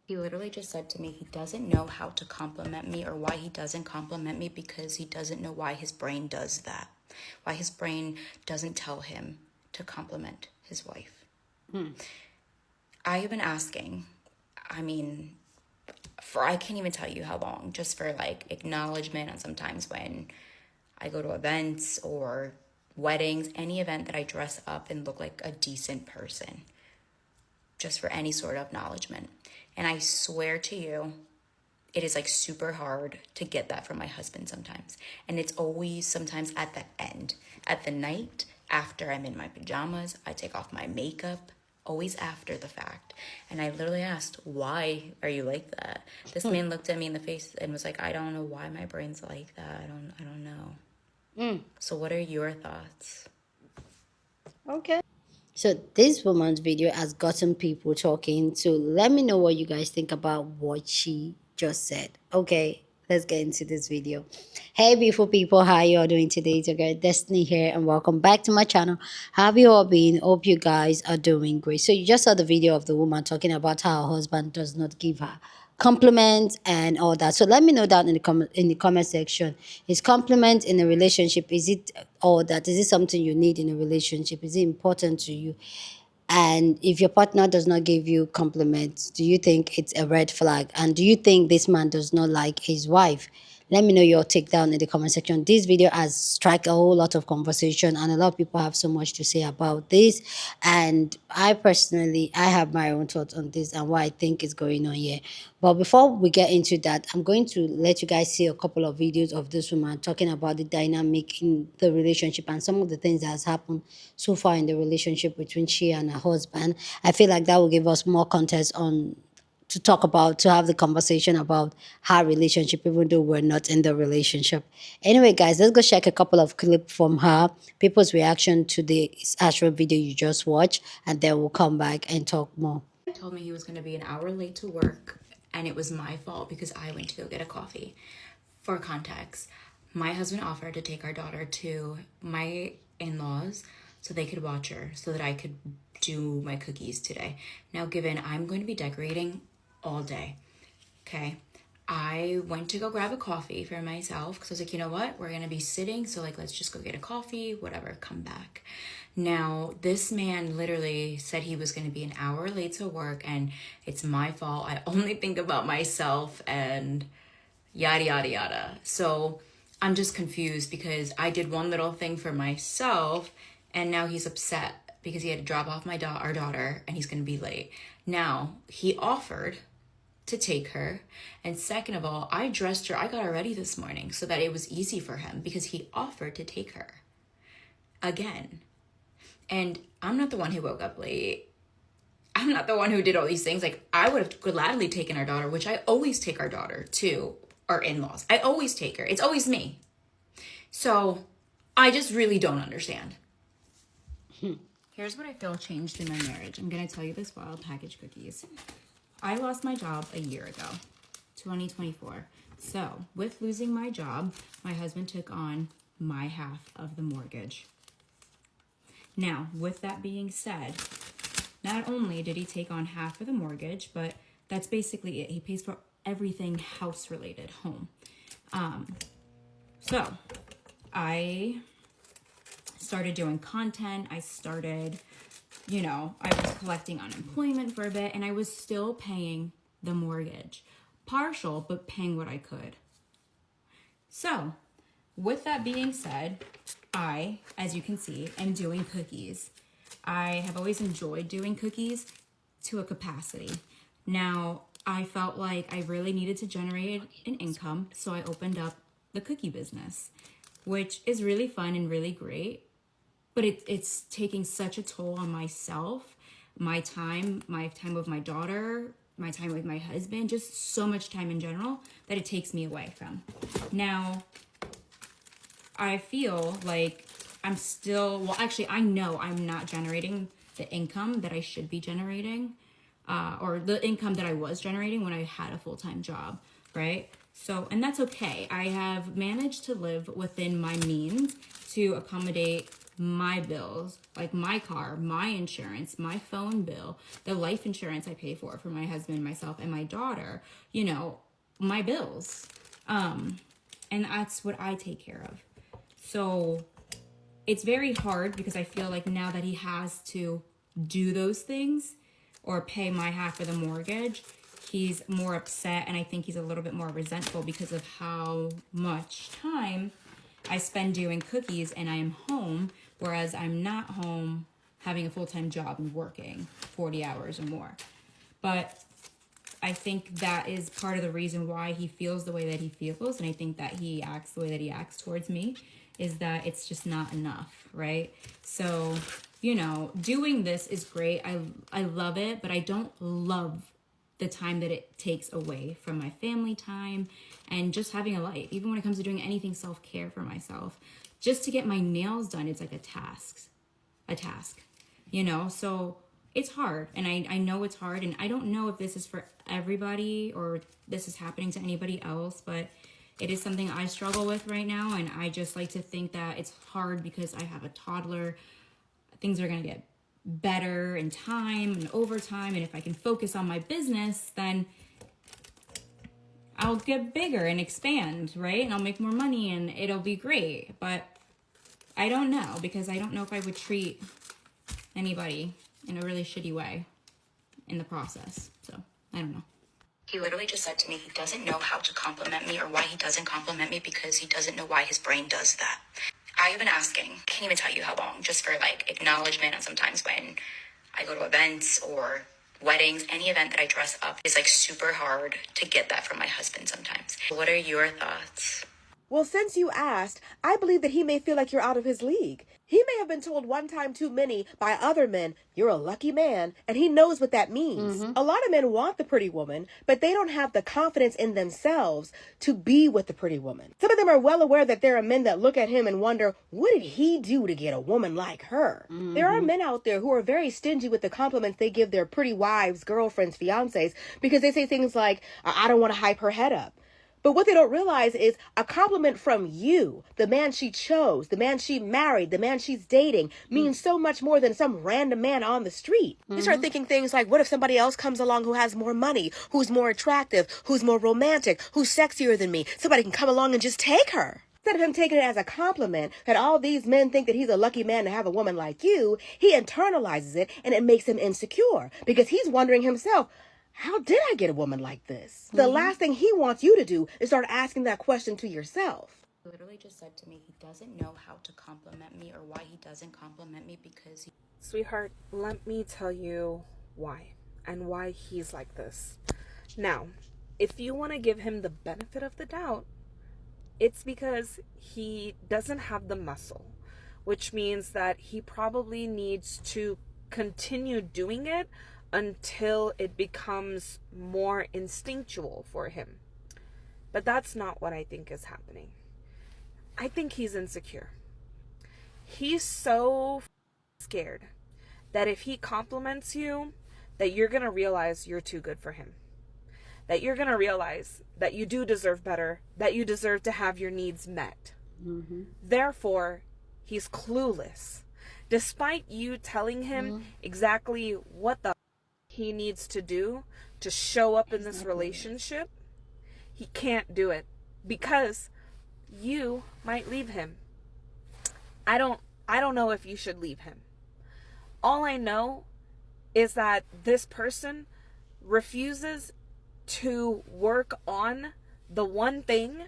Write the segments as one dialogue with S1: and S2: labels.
S1: He literally just said to me he doesn't know how to compliment me or why he doesn't compliment me because he doesn't know why his brain does that. Why his brain doesn't tell him to compliment his wife. I have been asking, I mean, for I can't even tell you how long, just for like acknowledgement. And sometimes when I go to events or weddings, any event that I dress up and look like a decent person, just for any sort of acknowledgement. And I swear to you, it is like super hard to get that from my husband sometimes. And it's always sometimes at the end, at the night, after I'm in my pajamas, I take off my makeup, always after the fact. And I literally asked, why are you like that? This man looked at me in the face and was like, I don't know why my brain's like that. I don't know. So what are your thoughts?
S2: Okay. So this woman's video has gotten people talking. So let me know what you guys think about what she just said. Okay, let's get into this video. Hey beautiful people, how you all doing today? It's your girl Destiny here and welcome back to my channel. How have you all been? Hope you guys are doing great. So you just saw the video of the woman talking about how her husband does not give her compliments and all that. So let me know down in the comment section. Is compliment in a relationship, is it all that? Is it something you need in a relationship? Is it important to you? And if your partner does not give you compliments, do you think it's a red flag? And do you think this man does not like his wife? Let me know your take down in the comment section. This video has struck a whole lot of conversation and a lot of people have so much to say about this. And I personally, I have my own thoughts on this and what I think is going on here. But before we get into that, I'm going to let you guys see a couple of videos of this woman talking about the dynamic in the relationship and some of the things that has happened so far in the relationship between she and her husband. I feel like that will give us more context on to talk about, to have the conversation about her relationship, even though we're not in the relationship. Anyway, guys, let's go check a couple of clips from her, people's reaction to the actual video you just watched, and then we'll come back and talk more.
S1: Told me he was going to be an hour late to work, and it was my fault because I went to go get a coffee. For context, my husband offered to take our daughter to my in-laws so they could watch her, so that I could do my cookies today. Now, given I'm going to be decorating all day, okay, I went to go grab a coffee for myself because I was like, you know what, we're gonna be sitting, so like let's just go get a coffee, whatever, come back. Now this man literally said he was gonna be an hour late to work and it's my fault, I only think about myself and yada yada yada. So I'm just confused because I did one little thing for myself and now he's upset because he had to drop off our daughter and he's gonna be late. Now he offered to take her, and second of all, I dressed her, I got her ready this morning so that it was easy for him because he offered to take her again. And I'm not the one who woke up late, I'm not the one who did all these things. Like, I would have gladly taken our daughter, which I always take our daughter to our in-laws. I always take her, it's always me. So I just really don't understand. Here's what I feel changed in my marriage. I'm gonna tell you this while I package cookies. I lost my job a year ago, 2024. So with losing my job, my husband took on my half of the mortgage. Now, with that being said, not only did he take on half of the mortgage, but that's basically it. He pays for everything house related, home. So I started doing content. I started, I was collecting unemployment for a bit and I was still paying the mortgage. Partial, but paying what I could. So, with that being said, I, as you can see, am doing cookies. I have always enjoyed doing cookies to a capacity. Now, I felt like I really needed to generate an income, so I opened up the cookie business, which is really fun and really great. But it's taking such a toll on myself, my time with my daughter, my time with my husband, just so much time in general that it takes me away from. Now, I feel like I'm still, well, actually, I know I'm not generating the income that I should be generating, or the income that I was generating when I had a full-time job, right? So, and that's okay. I have managed to live within my means to accommodate my bills, like my car, my insurance, my phone bill, the life insurance I pay for my husband, myself, and my daughter, you know, my bills. And that's what I take care of. So it's very hard because I feel like now that he has to do those things or pay my half of the mortgage, he's more upset, and I think he's a little bit more resentful because of how much time I spend doing cookies and I am home, whereas I'm not home having a full-time job and working 40 hours or more. But I think that is part of the reason why he feels the way that he feels, and I think that he acts the way that he acts towards me, is that it's just not enough, right? So, you know, doing this is great. I love it, but I don't love the time that it takes away from my family time and just having a life. Even when it comes to doing anything self-care for myself, just to get my nails done, it's like a task, you know? So it's hard, and I know it's hard, and I don't know if this is for everybody or this is happening to anybody else, but it is something I struggle with right now, and I just like to think that it's hard because I have a toddler. Things are going to get better in time and over time, and if I can focus on my business, then I'll get bigger and expand, right? And I'll make more money and it'll be great. But I don't know, because I don't know if I would treat anybody in a really shitty way in the process. So I don't know. He literally just said to me he doesn't know how to compliment me or why he doesn't compliment me because he doesn't know why his brain does that. I've been asking, can't even tell you how long, just for like acknowledgement. And sometimes when I go to events or weddings, any event that I dress up, is like super hard to get that from my husband sometimes. What are your thoughts?
S3: Well, since you asked, I believe that he may feel like you're out of his league. He may have been told one time too many by other men, you're a lucky man, and he knows what that means. A lot of men want the pretty woman, but they don't have the confidence in themselves to be with the pretty woman. Some of them are well aware that there are men that look at him and wonder, what did he do to get a woman like her? There are men out there who are very stingy with the compliments they give their pretty wives, girlfriends, fiancés, because they say things like, I don't want to hype her head up. But what they don't realize is a compliment from you, the man she chose, the man she married, the man she's dating, means so much more than some random man on the street. You start thinking things like, what if somebody else comes along who has more money, who's more attractive, who's more romantic, who's sexier than me? Somebody can come along and just take her. Instead of him taking it as a compliment that all these men think that he's a lucky man to have a woman like you, he internalizes it, and it makes him insecure because he's wondering himself, how did I get a woman like this? The last thing he wants you to do is start asking that question to yourself.
S1: He literally just said to me he doesn't know how to compliment me or why he doesn't compliment me because
S4: Sweetheart, let me tell you why and why he's like this. Now, if you want to give him the benefit of the doubt, it's because he doesn't have the muscle, which means that he probably needs to continue doing it until it becomes more instinctual for him. But that's not what I think is happening. I think he's insecure. He's so scared that if he compliments you, that you're going to realize you're too good for him. That you're going to realize that you do deserve better, that you deserve to have your needs met. Therefore, he's clueless. Despite you telling him exactly what the he needs to do to show up in this relationship, he can't do it because you might leave him. I don't know if you should leave him. All I know is that this person refuses to work on the one thing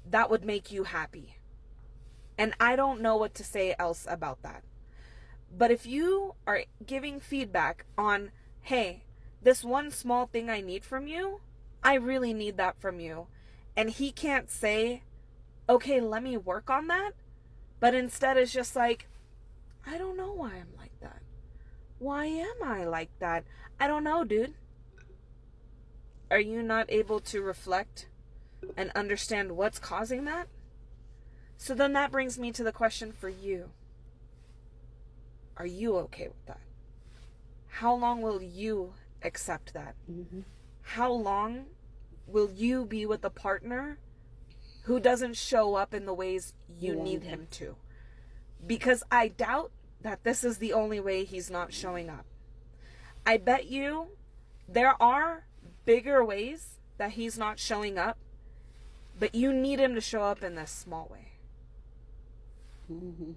S4: that would make you happy. And I don't know what to say else about that. But if you are giving feedback on, hey, this one small thing I need from you, I really need that from you. And he can't say, okay, let me work on that. But instead is just like, I don't know why I'm like that. Why am I like that? I don't know, dude. Are you not able to reflect and understand what's causing that? So then that brings me to the question for you. Are you okay with that? How long will you accept that? How long will you be with a partner who doesn't show up in the ways you need him to? because I doubt that this is the only way he's not showing up. I bet you there are bigger ways that he's not showing up, but you need him to show up in this small way.
S2: Mm-hmm.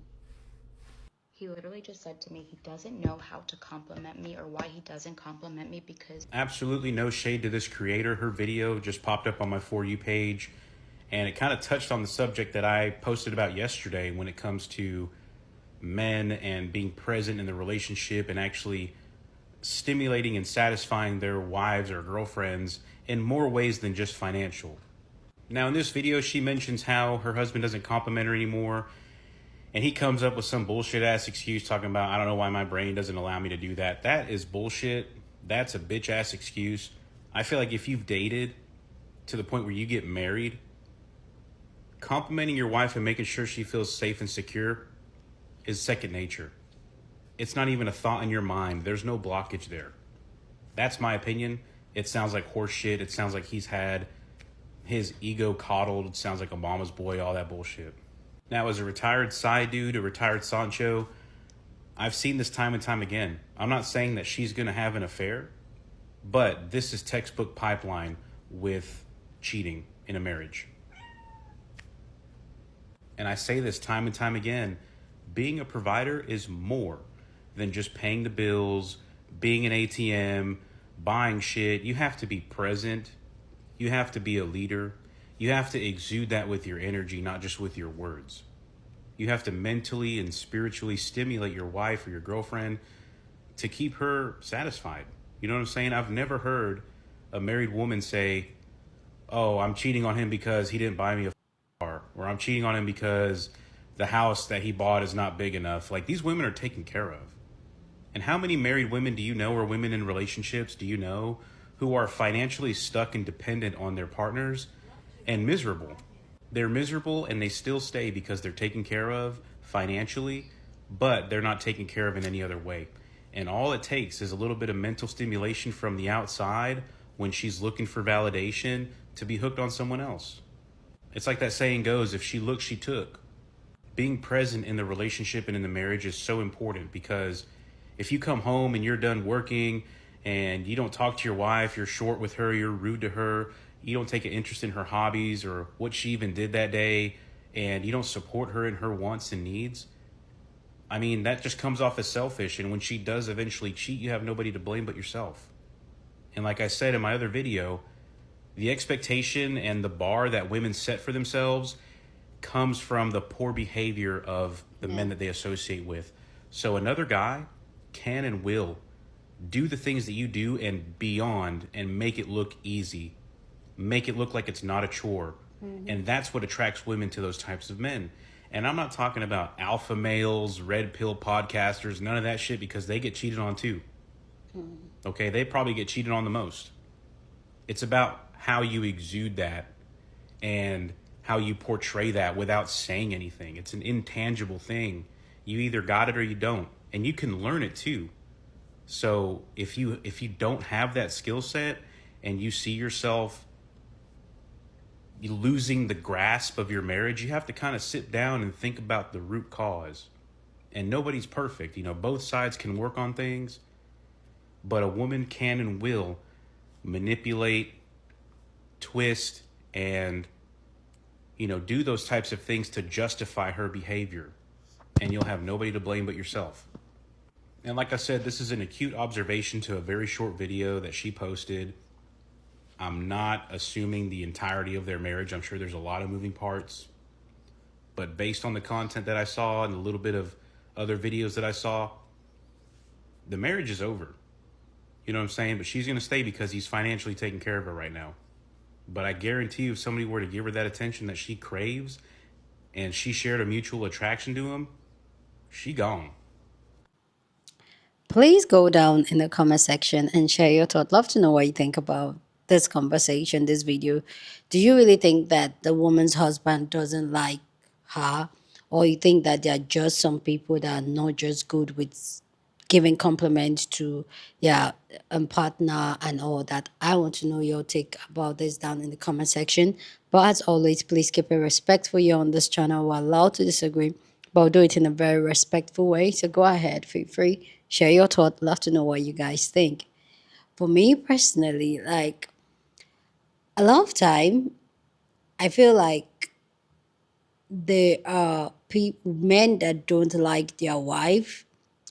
S1: He literally just said to me he doesn't know how to compliment me or why he doesn't compliment me because
S5: Absolutely no shade to this creator. Her video just popped up on my For You page, and it kind of touched on the subject that I posted about yesterday when it comes to men and being present in the relationship and actually stimulating and satisfying their wives or girlfriends in more ways than just financial. Now, in this video, she mentions how her husband doesn't compliment her anymore, and he comes up with some bullshit ass excuse talking about, I don't know why my brain doesn't allow me to do that. That is bullshit. That's a bitch ass excuse. I feel like if you've dated to the point where you get married, complimenting your wife and making sure she feels safe and secure is second nature. It's not even a thought in your mind. There's no blockage there. That's my opinion. It sounds like horse shit. It sounds like he's had his ego coddled. It sounds like a mama's boy, all that bullshit. Now, as a retired side dude, a retired Sancho, I've seen this time and time again. I'm not saying that she's going to have an affair, but this is textbook pipeline with cheating in a marriage. And I say this time and time again, being a provider is more than just paying the bills, being an ATM, buying shit. You have to be present. You have to be a leader. You have to exude that with your energy, not just with your words. You have to mentally and spiritually stimulate your wife or your girlfriend to keep her satisfied. You know what I'm saying? I've never heard a married woman say, oh, I'm cheating on him because he didn't buy me a car, or I'm cheating on him because the house that he bought is not big enough. Like, these women are taken care of. And how many married women do you know, or women in relationships do you know, who are financially stuck and dependent on their partners and miserable? They're miserable and they still stay because they're taken care of financially, but they're not taken care of in any other way. And all it takes is a little bit of mental stimulation from the outside when she's looking for validation to be hooked on someone else. It's like that saying goes, if she looked, she took. Being present in the relationship and in the marriage is so important, because if you come home and you're done working and you don't talk to your wife, you're short with her, you're rude to her, you don't take an interest in her hobbies or what she even did that day, and you don't support her in her wants and needs, I mean, that just comes off as selfish. And when she does eventually cheat, you have nobody to blame but yourself. And like I said in my other video, the expectation and the bar that women set for themselves comes from the poor behavior of the men that they associate with. So another guy can and will do the things that you do and beyond, and make it look easy, make it look like it's not a chore. And that's what attracts women to those types of men. And I'm not talking about alpha males, red pill podcasters, none of that shit, because they get cheated on too. Okay, they probably get cheated on the most. It's about how you exude that and how you portray that without saying anything. It's an intangible thing. You either got it or you don't, and you can learn it too. So if you don't have that skill set and you see yourself losing the grasp of your marriage, you have to kind of sit down and think about the root cause. And nobody's perfect. You know, both sides can work on things, but a woman can and will manipulate, twist, and, you know, do those types of things to justify her behavior. And you'll have nobody to blame but yourself. And like I said, this is an acute observation to a very short video that she posted. I'm not assuming the entirety of their marriage. I'm sure there's a lot of moving parts. But based on the content that I saw and a little bit of other videos that I saw, the marriage is over. You know what I'm saying? But she's going to stay because he's financially taking care of her right now. But I guarantee you, if somebody were to give her that attention that she craves and she shared a mutual attraction to him, she gone.
S2: Please go down in the comment section and share your thought. Love to know what you think about this conversation, this video. Do you really think that the woman's husband doesn't like her? Or you think that there are just some people that are not just good with giving compliments to their partner and all that? I want to know your take about this down in the comment section. But as always, please keep it respectful here on this channel. We're allowed to disagree, but we'll do it in a very respectful way. So go ahead, feel free, share your thought. Love to know what you guys think. For me personally, like a lot of time, I feel like there are men that don't like their wife.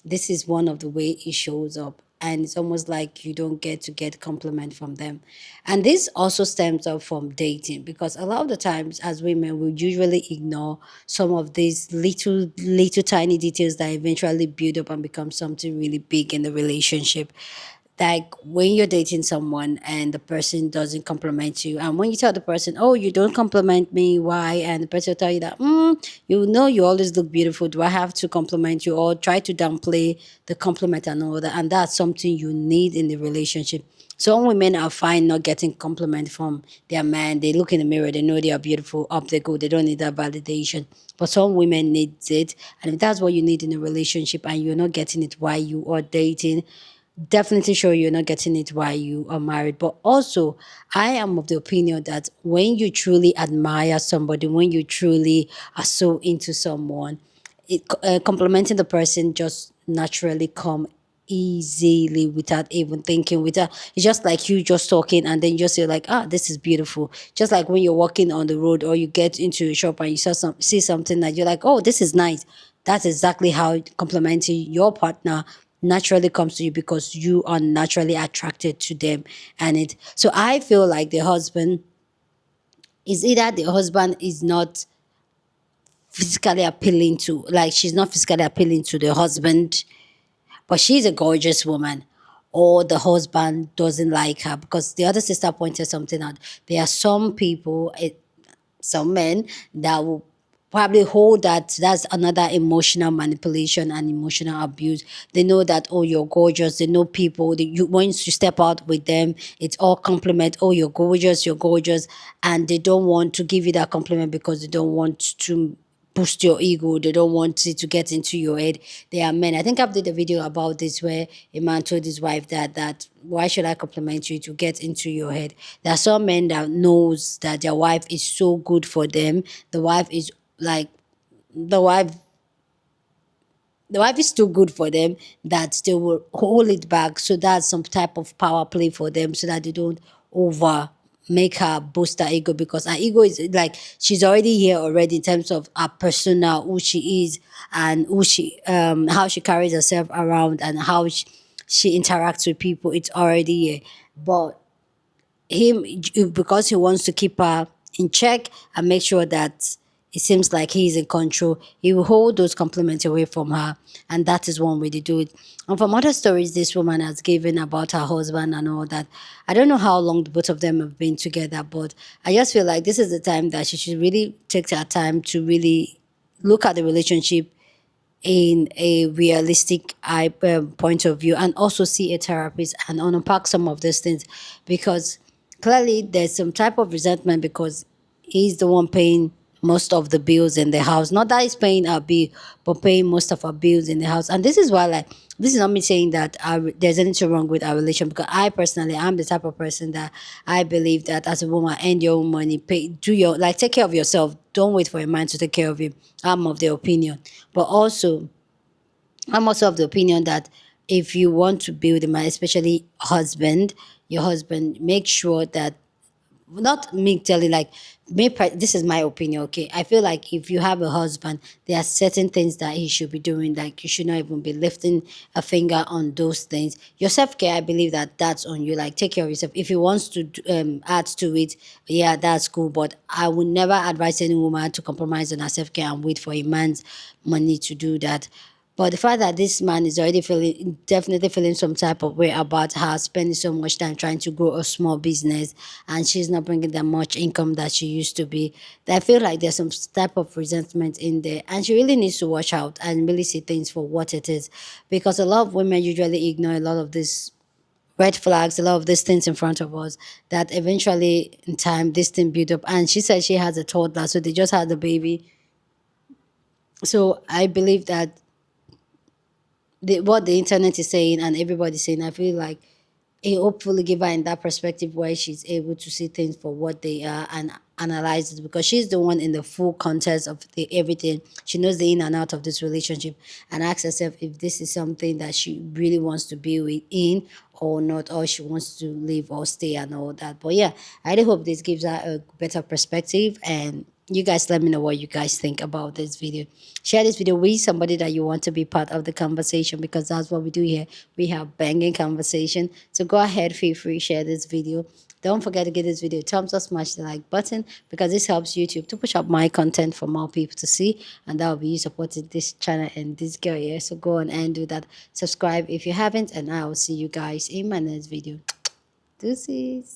S2: This is one of the way it shows up, and it's almost like you don't get compliment from them. And this also stems up from dating, because a lot of the times as women we usually ignore some of these little tiny details that eventually build up and become something really big in the relationship. Like when you're dating someone and the person doesn't compliment you, and when you tell the person, oh, you don't compliment me, why? And the person will tell you that, you know, you always look beautiful, do I have to compliment you? Or try to downplay the compliment and all that. And that's something you need in the relationship. Some women are fine not getting compliment from their man. They look in the mirror, they know they are beautiful, up they go, they don't need that validation. But some women need it, and if that's what you need in a relationship and you're not getting it while you are dating, definitely sure you're not getting it while you are married. But also, I am of the opinion that when you truly admire somebody, when you truly are so into someone, complimenting the person just naturally come easily without even thinking. Without, it's just like you just talking and then you just say like, ah, this is beautiful. Just like when you're walking on the road or you get into a shop and you see something that you're like, oh, this is nice. That's exactly how complimenting your partner naturally comes to you, because you are naturally attracted to them. And it, so I feel like the husband is either the husband is not physically appealing to, like she's not physically appealing to the husband, but she's a gorgeous woman, or the husband doesn't like her. Because the other sister pointed something out, there are some people, some men that will probably hold that that's another emotional manipulation and emotional abuse. They know that, oh, you're gorgeous. They know people that you, once you step out with them, it's all compliment. Oh, you're gorgeous, you're gorgeous. And they don't want to give you that compliment because they don't want to boost your ego. They don't want it to get into your head. They are men. I think I've did a video about this where a man told his wife that why should I compliment you to get into your head? There are some men that knows that their wife is so good for them. The wife is like the wife the wife is too good for them that they will hold it back. So that's some type of power play for them, so that they don't over make her boost her ego, because her ego is like she's already here already in terms of her persona, who she is, and who she how she carries herself around, and how she interacts with people. It's already here. But him, because he wants to keep her in check and make sure that it seems like he's in control, he will hold those compliments away from her. And that is one way to do it. And from other stories this woman has given about her husband and all that, I don't know how long the both of them have been together, but I just feel like this is the time that she should really take her time to really look at the relationship in a realistic point of view, and also see a therapist and unpack some of these things, because clearly there's some type of resentment because he's the one paying most of the bills in the house. Not that he's paying our bill, but paying most of our bills in the house. And this is why, like, this is not me saying that there's anything wrong with our relation, because I personally, I'm the type of person that I believe that as a woman, earn your own money, pay, do your, like, take care of yourself. Don't wait for a man to take care of you. I'm of the opinion. But also, I'm also of the opinion that if you want to build a man, especially husband, your husband, make sure that, not me telling, like, this is my opinion, okay? I feel like if you have a husband, there are certain things that he should be doing. Like, you should not even be lifting a finger on those things. Your self-care, I believe that that's on you. Like, take care of yourself. If he wants to add to it, yeah, that's cool. But I would never advise any woman to compromise on her self-care and wait for a man's money to do that. But the fact that this man is already feeling, definitely feeling some type of way about her spending so much time trying to grow a small business, and she's not bringing that much income that she used to be, I feel like there's some type of resentment in there. And she really needs to watch out and really see things for what it is. Because a lot of women usually ignore a lot of this red flags, a lot of these things in front of us, that eventually in time this thing build up. And she said she has a toddler, so they just had a baby. So I believe that what the internet is saying and everybody's saying, I feel like it hopefully give her in that perspective where she's able to see things for what they are and analyze it, because she's the one in the full context of the everything. She knows the in and out of this relationship, and ask herself if this is something that she really wants to be in or not, or she wants to leave or stay and all that. But yeah, I really hope this gives her a better perspective, and you guys let me know what you guys think about this video. Share this video with somebody that you want to be part of the conversation, because that's what we do here. We have banging conversation. So go ahead, feel free, share this video. Don't forget to give this video a thumbs up, smash the like button, because this helps YouTube to push up my content for more people to see, and that will be you supporting this channel and this girl here. So go on and do that. Subscribe if you haven't, and I will see you guys in my next video. Deuces.